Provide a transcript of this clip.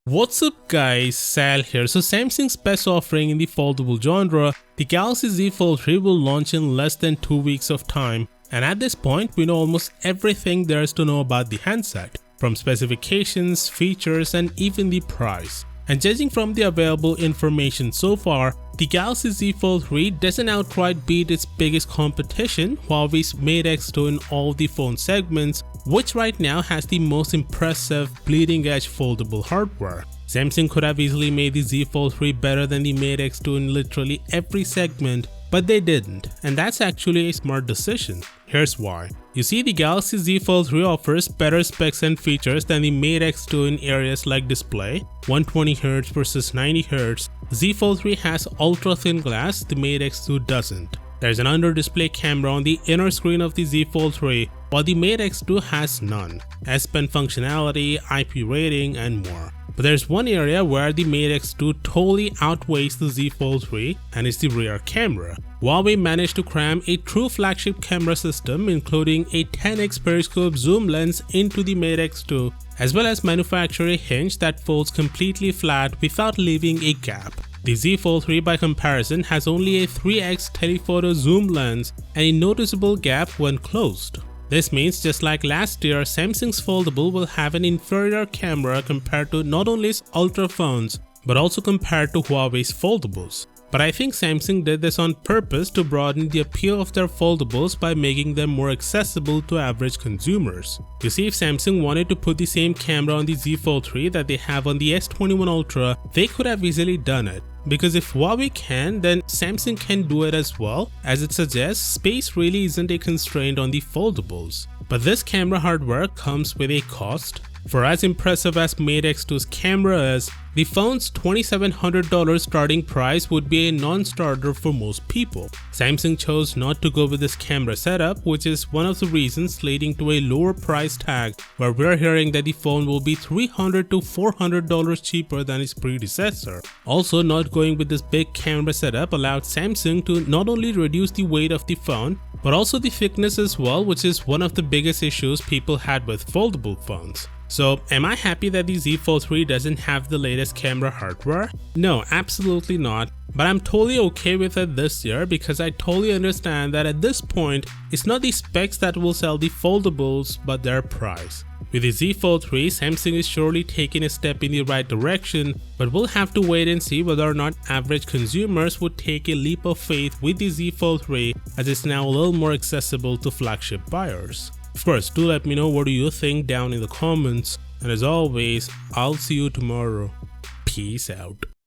What's up guys, Sal here. So Samsung's best offering in the foldable genre, the Galaxy Z Fold 3 will launch in less than 2 weeks of time. And at this point, we know almost everything there is to know about the handset, from specifications, features, and even the price. And judging from the available information so far, the Galaxy Z Fold 3 doesn't outright beat its biggest competition, Huawei's Mate X2 in all the phone segments, which right now has the most impressive bleeding-edge foldable hardware. Samsung could have easily made the Z Fold 3 better than the Mate X2 in literally every segment, but they didn't, and that's actually a smart decision. Here's why. You see, the Galaxy Z Fold 3 offers better specs and features than the Mate X2 in areas like display, 120Hz versus 90Hz. The Z Fold 3 has ultra-thin glass, the Mate X2 doesn't. There's an under-display camera on the inner screen of the Z Fold 3, while the Mate X2 has none, S Pen functionality, IP rating, and more. But there's one area where the Mate X2 totally outweighs the Z Fold 3, and it's the rear camera. Huawei managed to cram a true flagship camera system, including a 10x periscope zoom lens into the Mate X2, as well as manufacture a hinge that folds completely flat without leaving a gap. The Z Fold 3 by comparison has only a 3x telephoto zoom lens and a noticeable gap when closed. This means, just like last year, Samsung's foldable will have an inferior camera compared to not only its Ultra phones, but also compared to Huawei's foldables. But I think Samsung did this on purpose to broaden the appeal of their foldables by making them more accessible to average consumers. You see, if Samsung wanted to put the same camera on the Z Fold 3 that they have on the S21 Ultra, they could have easily done it. Because if Huawei can, then Samsung can do it as well. As it suggests, space really isn't a constraint on the foldables. But this camera hardware comes with a cost. For as impressive as Mate X2's camera is, the phone's $2,700 starting price would be a non-starter for most people. Samsung chose not to go with this camera setup, which is one of the reasons leading to a lower price tag, where we're hearing that the phone will be $300 to $400 cheaper than its predecessor. Also, not going with this big camera setup allowed Samsung to not only reduce the weight of the phone, but also the thickness as well, which is one of the biggest issues people had with foldable phones. So, am I happy that the Z Fold 3 doesn't have the latest camera hardware? No, absolutely not. But I'm totally okay with it this year because I totally understand that at this point, it's not the specs that will sell the foldables, but their price. With the Z Fold 3, Samsung is surely taking a step in the right direction, but we'll have to wait and see whether or not average consumers would take a leap of faith with the Z Fold 3, as it's now a little more accessible to flagship buyers. Of course, do let me know what do you think down in the comments, and as always, I'll see you tomorrow. Peace out.